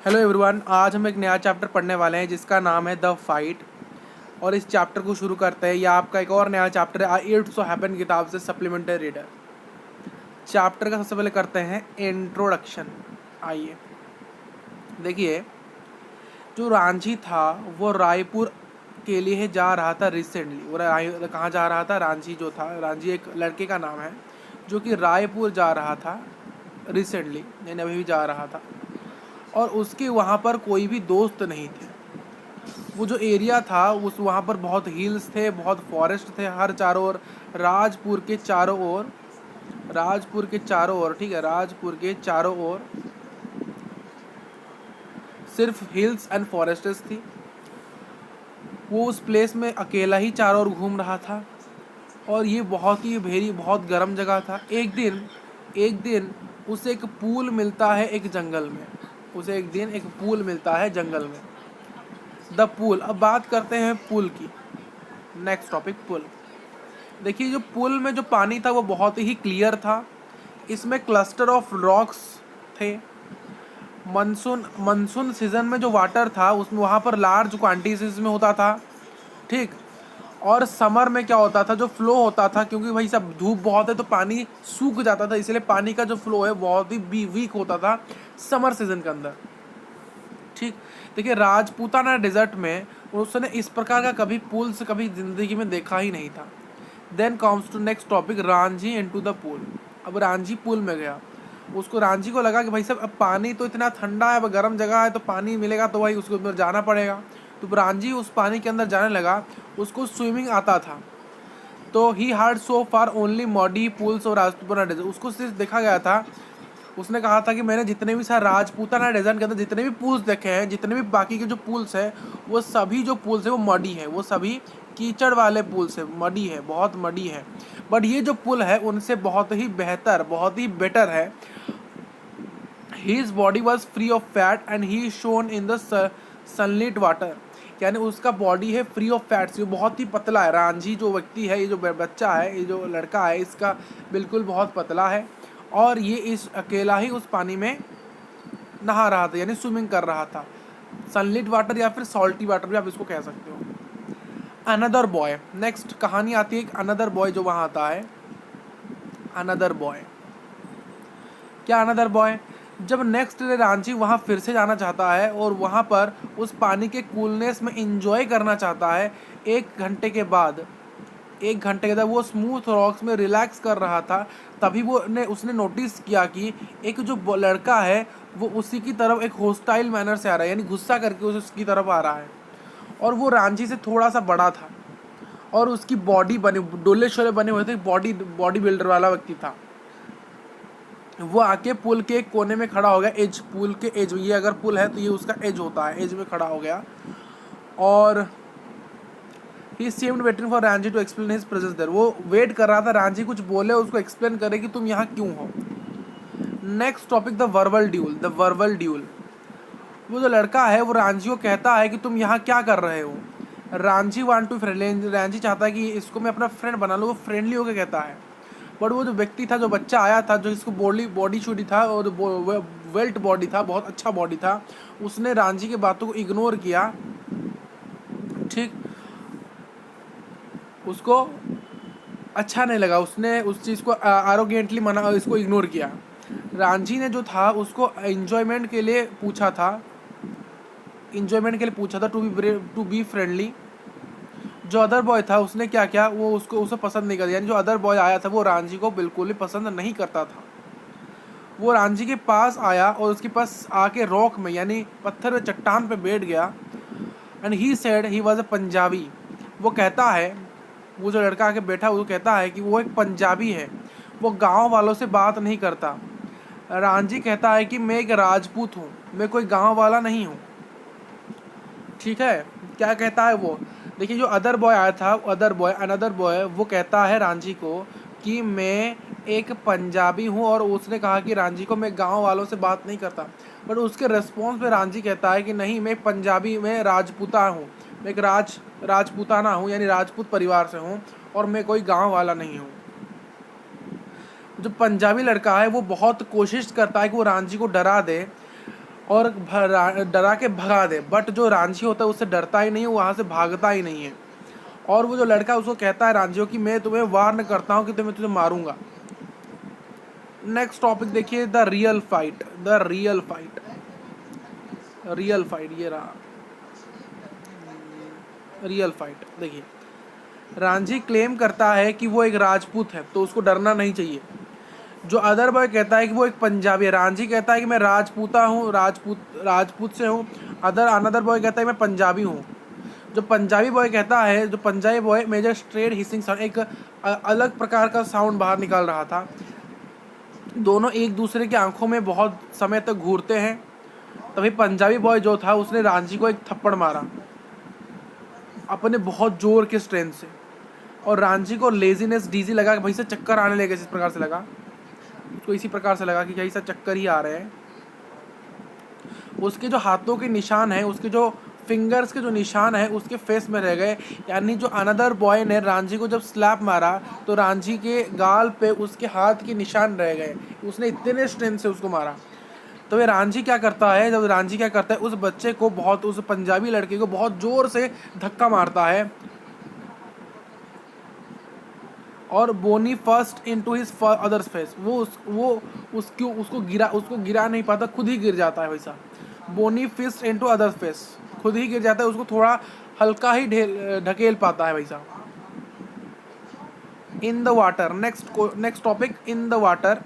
Hello everyone, आज हम एक नया चैप्टर पढ़ने वाले हैं जिसका नाम है द फाइट। और इस चैप्टर को शुरू करते हैं। यह आपका एक और नया चैप्टर है इट सो हैपन किताब से सप्लीमेंट्री रीडर। चैप्टर का सबसे पहले करते हैं इंट्रोडक्शन। आइए देखिए, जो रांझी था वो रायपुर के लिए जा रहा था रिसेंटली। वो कहाँ जा रहा था? रांझी जो था, रांझी एक लड़के का नाम है जो कि रायपुर जा रहा था रिसेंटली, यानी अभी भी जा रहा था। और उसके वहाँ पर कोई भी दोस्त नहीं थे। वो जो एरिया था उस वहाँ पर बहुत हिल्स थे, बहुत फॉरेस्ट थे हर चारों ओर। राजपुर के चारों ओर, राजपुर के चारों ओर, ठीक है, राजपुर के चारों ओर सिर्फ हिल्स एंड फॉरेस्ट्स थी। वो उस प्लेस में अकेला ही चारों ओर घूम रहा था और ये बहुत ही बहुत गर्म जगह था। एक दिन उसे एक पूल मिलता है एक जंगल में। उसे एक दिन एक पूल मिलता है जंगल में, द पूल। अब बात करते हैं पुल की। नेक्स्ट टॉपिक, पुल। देखिए, जो पुल में जो पानी था वो बहुत ही क्लियर था। इसमें क्लस्टर ऑफ रॉक्स थे। मानसून सीजन में जो वाटर था उसमें वहाँ पर लार्ज क्वांटिटीज में होता था, ठीक। और समर में क्या होता था, जो फ्लो होता था, क्योंकि भाई सब धूप बहुत है तो पानी सूख जाता था, इसलिए पानी का जो फ्लो है बहुत ही वीक होता था समर सीजन के अंदर, ठीक। देखिए, राजपूताना डेजर्ट में उसने इस प्रकार का कभी पूल से कभी जिंदगी में देखा ही नहीं था। Then comes to next topic, Ranjhi into the pool. अब रांझी पूल में गया। उसको रांझी को लगा कि भाई साहब अब पानी तो इतना ठंडा है, अब गर्म जगह है तो पानी मिलेगा तो भाई उसको अंदर जाना पड़ेगा। तो रांझी उस पानी के अंदर जाने लगा। उसको स्विमिंग आता था। तो ही हार्ड सो फार ओनली मॉडी पूल्स और राजपूताना डेजर्ट। उसको सिर्फ देखा गया था, उसने कहा था कि मैंने जितने भी सारे राजपूताना डेजर्ट के अंदर जितने भी पूल्स देखे हैं, जितने भी बाकी के जो पूल्स हैं, वो सभी जो पूल्स है वो मडी है, वो सभी कीचड़ वाले पूल्स है, मडी है, बहुत मडी है। बट ये जो पुल है उनसे बहुत ही बेहतर, बहुत ही बेटर है। His body was free of fat and he shown in the sunlit water. यानी उसका बॉडी है फ्री ऑफ फैट्स, ये बहुत ही पतला है। रांझी जो व्यक्ति है, ये जो बच्चा है, ये जो लड़का है, इसका बिल्कुल बहुत पतला है। और ये इस अकेला ही उस पानी में नहा रहा था, यानी स्विमिंग कर रहा था। सनलिट वाटर या फिर सॉल्टी वाटर भी आप इसको कह सकते हो। अनदर बॉय, नेक्स्ट कहानी आती है एक अनदर बॉय जो वहाँ आता है। अनदर बॉय, क्या अनदर बॉय? जब नेक्स्ट डे रांची वहाँ फिर से जाना चाहता है और वहाँ पर उस पानी के कूलनेस में इंजॉय करना चाहता है। एक घंटे के बाद वो स्मूथ रॉक्स में रिलैक्स कर रहा था। तभी उसने नोटिस किया कि एक जो लड़का है वो उसी की तरफ एक होस्टाइल मैनर से आ रहा है, यानी गुस्सा करके उसकी तरफ आ रहा है। और वो रांची से थोड़ा सा बड़ा था और उसकी बॉडी बने डोले शोले बने हुए थे, बॉडी बिल्डर वाला व्यक्ति था। वो आके पुल के एक कोने में खड़ा हो गया, एज, पुल के एज, ये अगर पुल है तो ये उसका एज होता है, एज में खड़ा हो गया। और he seemed waiting for Ranjhi to explain his presence there. वो वेट कर रहा था रांझी कुछ बोले, उसको एक्सप्लेन करे कि तुम यहाँ क्यों हो। Next topic, the verbal dual. The verbal dual, वो जो लड़का है वो रांझी को कहता है कि तुम यहाँ क्या कर रहे हो। Ranjhi want to friend, Ranjhi चाहता है कि इसको मैं अपना फ्रेंड बना लूँ, वो फ्रेंडली होकर कहता है। बट वो जो व्यक्ति था, जो बच्चा आया था, जो इसको बॉडी शूडी था और वेल्ट बॉडी था, बहुत अच्छा बॉडी था, उसने रांझी की बातों को इग्नोर किया, ठीक। उसको अच्छा नहीं लगा, उसने उस चीज़ को आरोगेंटली मना, इसको इग्नोर किया। रांझी ने जो था उसको एंजॉयमेंट के लिए पूछा था, टू बी फ्रेंडली। जो अदर बॉय था उसने क्या किया, वो उसे पसंद नहीं करता, यानी जो अदर बॉय आया था वो रांझी को बिल्कुल भी पसंद नहीं करता था। वो रांझी के पास आया और उसके पास आके रॉक में, यानी पत्थर में, चट्टान पे बैठ गया। And he said he was a Punjabi. वो कहता है, वो जो लड़का आके बैठा वो कहता है कि वो एक पंजाबी है, वो गांव वालों से बात नहीं करता। रांझी कहता है कि मैं एक राजपूत हूँ, मैं कोई गांव वाला नहीं हूँ, ठीक है। क्या कहता है वो? देखिए, जो अदर बॉय आया था, अनदर बॉय, वो कहता है रांझी को कि मैं एक पंजाबी हूँ, और उसने कहा कि रांझी को मैं गांव वालों से बात नहीं करता। बट उसके रिस्पॉन्स पे रांझी कहता है कि नहीं, मैं पंजाबी, मैं राजपूता हूँ, मैं एक राजपूताना हूँ, यानी राजपूत परिवार से हूँ, और मैं कोई गाँव वाला नहीं हूँ। जो पंजाबी लड़का है वो बहुत कोशिश करता है कि वो रांझी को डरा दे, और डरा के भगा दे। बट जो रांझी होता है उससे डरता ही नहीं है, वहाँ से भागता ही नहीं है। और वो जो लड़का उसको कहता है रांझी को कि मैं तुम्हें वार्न करता हूँ कि मैं तुझे मारूंगा। नेक्स्ट टॉपिक देखिए, the real fight. The real fight, real fight ये रहा रियल फाइट। देखिए, रांझी क्लेम करता है कि वो एक राजपूत है तो उसको डरना नहीं चाहिए। जो अदर बॉय कहता है कि वो एक पंजाबी है। रांझी कहता है कि मैं राजपूता हूँ, राजपूत से हूँ। अनदर बॉय कहता है मैं पंजाबी हूँ। जो पंजाबी बॉय कहता है, जो Punjabi boy major straight hissing sound, एक अलग प्रकार का साउंड बाहर निकाल रहा था। दोनों एक दूसरे की आंखों में बहुत समय तक घूरते हैं। तभी पंजाबी बॉय जो था उसने रांझी को एक थप्पड़ मारा अपने बहुत जोर के स्ट्रेंथ से, और रांझी को लेजीनेस डीजी लगा कि भाई से चक्कर आने लगे। इस प्रकार से लगा उसको, इसी प्रकार से लगा कि भाई से चक्कर ही आ रहे हैं। उसके जो हाथों के निशान हैं, उसके जो फिंगर्स के जो निशान है उसके फेस में रह गए। यानी जो अनदर बॉय ने रांझी को जब स्लैप मारा तो रांझी के गाल पे उसके हाथ के निशान रह गए। उसने इतने स्ट्रेंथ से उसको मारा। तो ये रांझी क्या करता है, जब रांझी क्या करता है, उस बच्चे को बहुत, उस पंजाबी लड़के को बहुत जोर से धक्का मारता है और Bonnie first into his others face. उसको गिरा नहीं पाता, खुद ही गिर जाता है। वैसा बोनी फिस्ट इनटू अदर्स फेस, खुद ही गिर जाता है। उसको थोड़ा हल्का ही ढकेल पाता है वैसा। In the water, next topic, in the water.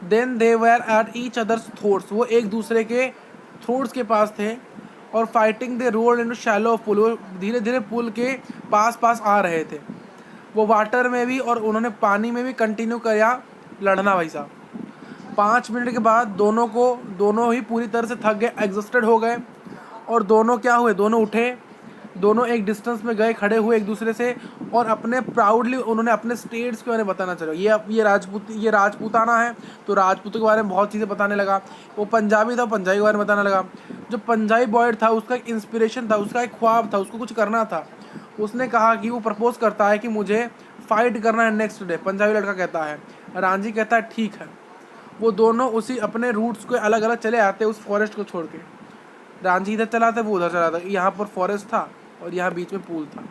Then they were at each others throats, वो एक दूसरे के थ्रोट्स के पास थे। और fighting they rode into shallow pool, वो धीरे धीरे पुल के पास पास आ रहे थे। वो वाटर में भी और उन्होंने पानी में भी कंटिन्यू किया लड़ना वैसा। 5 मिनट के बाद दोनों ही पूरी तरह से थक गए, एग्जॉस्टेड हो गए। और दोनों क्या हुए, दोनों उठे, दोनों एक डिस्टेंस में गए, खड़े हुए एक दूसरे से, और अपने प्राउडली उन्होंने अपने स्टेट्स के बारे में बताना चला। ये राजपूताना है तो राजपूतों के बारे में बहुत चीज़ें बताने लगा। वो पंजाबी था, पंजाबी के बारे में बताने लगा। जो पंजाबी बॉय था उसका एक इंस्पिरेशन था, उसका एक ख्वाब था, उसको कुछ करना था। उसने कहा कि वो प्रपोज करता है कि मुझे फाइट करना है नेक्स्ट डे। पंजाबी लड़का कहता है, रांझी कहता है ठीक है। वो दोनों उसी अपने रूट्स को अलग अलग चले आते उस फॉरेस्ट को छोड़ के। रांझी इधर चला था, वो उधर चला था। यहाँ पर फॉरेस्ट था और यहाँ बीच में पूल था।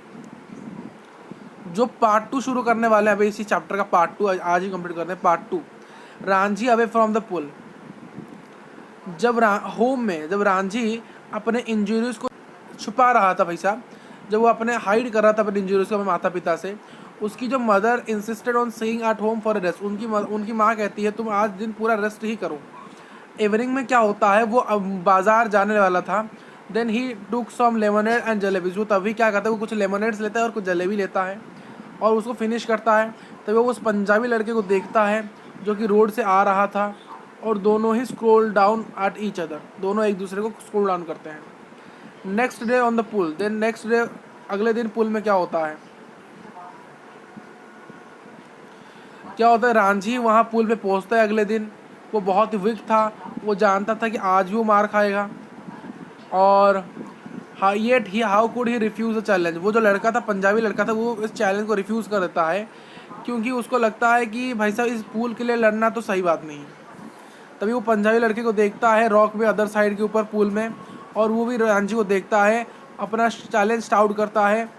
जो पार्ट 2 शुरू करने वाले हैं, अभी इसी चैप्टर का पार्ट 2 आज ही कंप्लीट करते हैं। Part 2, Ranjhi away from the pool. जब रांझी अपने इंजरीज को छुपा रहा था भाई साहब, जब वो अपने हाइड कर रहा था अपने इंजरीज को अपने माता पिता से, उसकी जो mother insisted on seeing at home for rest. उनकी माँ कहती है तुम आज दिन पूरा रेस्ट ही करो। इवनिंग में क्या होता है, वो बाजार जाने वाला था। Then he took some lemonade and jalebi. वो तभी क्या करता है, वो कुछ लेमनेड्स लेता है और कुछ जलेबी लेता है और उसको फिनिश करता है। तभी वो उस पंजाबी लड़के को देखता है जो कि रोड से आ रहा था, और दोनों ही scroll down at each other, दोनों एक दूसरे को स्क्रॉल डाउन करते हैं। Next day on the pool. Then next day, अगले दिन पुल में क्या होता है, रांझी वहाँ पुल पे पहुँचता है अगले दिन। वो बहुत ही वीक था, वो जानता था कि आज भी वो मार खाएगा। और how could he refuse the challenge. वो जो लड़का था, पंजाबी लड़का था, वो इस चैलेंज को रिफ्यूज़ कर देता है क्योंकि उसको लगता है कि भाई साहब इस पुल के लिए लड़ना तो सही बात नहीं है। तभी वो पंजाबी लड़के को देखता है रॉक में अदर साइड के ऊपर पुल में, और वो भी रांझी को देखता है, अपना चैलेंज स्टार्ट करता है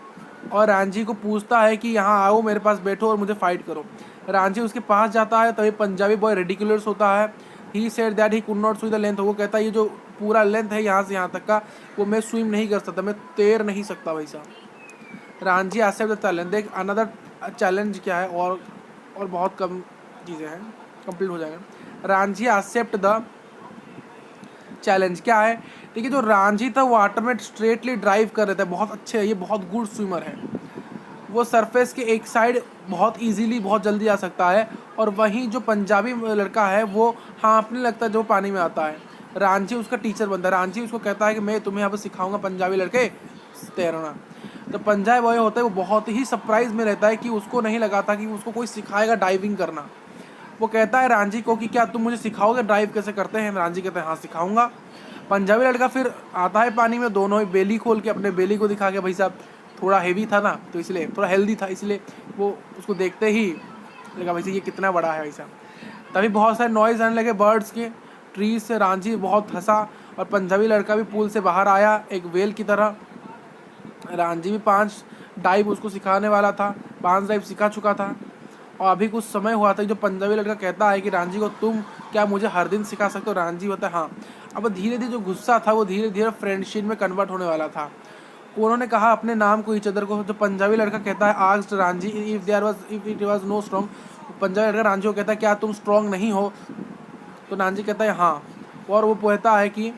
और रांझी को पूछता है कि यहाँ आओ, मेरे पास बैठो और मुझे फाइट करो। रांझी उसके पास जाता है, तभी पंजाबी बॉय रिडिकुलस होता है। He said that he could not swim the length. वो कहता है ये जो पूरा लेंथ है यहाँ से यहाँ तक का, वो मैं स्विम नहीं कर सकता, मैं तैर नहीं सकता वैसा। Ranjhi accept the challenge. देख अनदर चैलेंज क्या है, और बहुत कम चीज़ें हैं, कंप्लीट हो जाएगा। रांझी एक्सेप्ट द चैलेंज क्या है, देखिए जो रांझी था वाटर में स्ट्रेटली ड्राइव कर रहे थे, बहुत अच्छे है, ये बहुत गुड स्विमर है। वो सरफेस के एक साइड बहुत इजीली, बहुत जल्दी आ सकता है, और वहीं जो पंजाबी लड़का है वो हाँफने लगता है जो पानी में आता है। रांझी उसका टीचर बनता है। रांझी उसको कहता है कि मैं तुम्हें यहाँ पर सिखाऊंगा पंजाबी लड़के तैरना। तो पंजाबी बॉय होता है वो बहुत ही सरप्राइज में रहता है कि उसको नहीं लगा था कि उसको कोई सिखाएगा डाइविंग करना। वो कहता है रांझी को कि क्या तुम मुझे सिखाओगे ड्राइव कैसे करते हैं। रांझी कहते हैं हाँ सिखाऊंगा। पंजाबी लड़का फिर आता है पानी में, दोनों ही बेली खोल के अपने बेली को दिखा के, भाई साहब थोड़ा हेवी था ना तो इसलिए, थोड़ा हेल्दी था इसलिए वो उसको देखते ही लगा भाई ये कितना बड़ा है भाई साहब। तभी बहुत सारे नॉइज़ आने लगे बर्ड्स के, ट्री से रांझी बहुत हंसा और पंजाबी लड़का भी पूल से बाहर आया एक वेल की तरह। रांझी भी 5 डाइव उसको सिखाने वाला था, 5 डाइव सिखा चुका था। और अभी कुछ समय हुआ था, जो पंजाबी लड़का कहता है कि रांझी को तुम क्या मुझे हर दिन सिखा सकते हो? रांझी होता है हाँ। अब धीरे धीरे जो गुस्सा था वो धीरे धीरे फ्रेंडशिप में कन्वर्ट होने वाला था। उन्होंने कहा अपने नाम को ईच अदर को। जो पंजाबी लड़का कहता है asked Ranjhi if it was no strong. Punjabi लड़का रांझी को कहता है क्या तुम स्ट्रॉन्ग नहीं हो? तो रांझी कहता है हाँ। और वो कहता है कि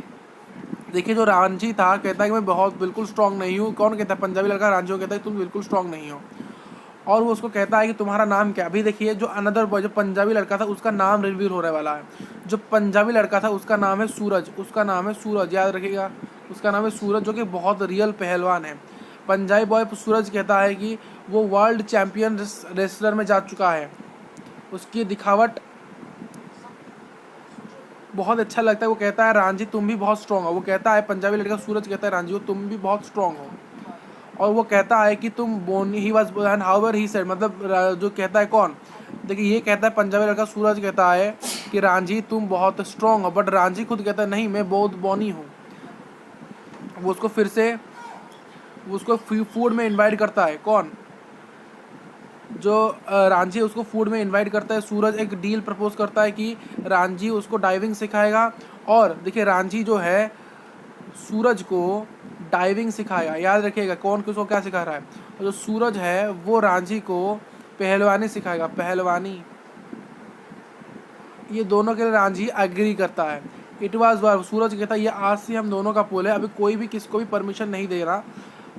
देखिए, जो रांझी था कहता है कि मैं बहुत बिल्कुल स्ट्रॉन्ग नहीं हूँ। कौन कहता है? पंजाबी लड़का रांझी को कहता है तुम बिल्कुल स्ट्रॉन्ग नहीं हो। और वो उसको कहता है कि तुम्हारा नाम क्या? अभी देखिए, जो अनदर बॉय, जो पंजाबी लड़का था उसका नाम रिवील होने वाला है। जो पंजाबी लड़का था उसका नाम है सूरज, उसका नाम है सूरज, याद रखिएगा, उसका नाम है सूरज, जो कि बहुत रियल पहलवान है। पंजाबी बॉय सूरज कहता है कि वो वर्ल्ड चैम्पियन रेसलर में जा चुका है, उसकी दिखावट बहुत अच्छा लगता है। वो कहता है रांझी तुम भी बहुत स्ट्रॉन्ग हो। वो कहता है, पंजाबी लड़का सूरज कहता है रांझी को तुम भी बहुत स्ट्रॉन्ग हो। और वो कहता है कि तुम Bonnie he was and however he said, मतलब जो कहता है कौन? देखिए, ये कहता है पंजाबी लड़का सूरज कहता है कि रांझी तुम बहुत स्ट्रॉन्ग हो, बट रांझी खुद कहता है नहीं मैं बहुत बोनी हूँ। वो उसको फिर से वो उसको फूड में इनवाइट करता है। कौन? जो रांझी उसको फूड में इनवाइट करता है। सूरज एक डील प्रपोज करता है कि रांझी उसको डाइविंग सिखाएगा। और देखिए, रांझी जो है सूरज को डाइविंग सिखाएगा। याद रखिएगा, कौन किसको क्या सिखा रहा है? और जो सूरज है वो रांझी को पहलवानी सिखाएगा, पहलवानी। ये दोनों के लिए रांझी एग्री करता है। इट वाज वार, सूरज कहता है ये आज से हम दोनों का पुल है, अभी कोई भी किसको भी परमिशन नहीं दे रहा,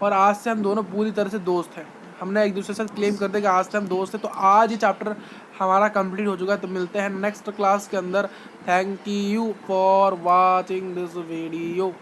और आज से हम दोनों पूरी तरह से दोस्त हैं। हमने एक दूसरे से क्लेम कर दिया कि आज से हम दोस्त हैं। तो आज ये चैप्टर हमारा कंप्लीट हो चुका है। तो मिलते हैं नेक्स्ट क्लास के अंदर। Thank you for watching this video.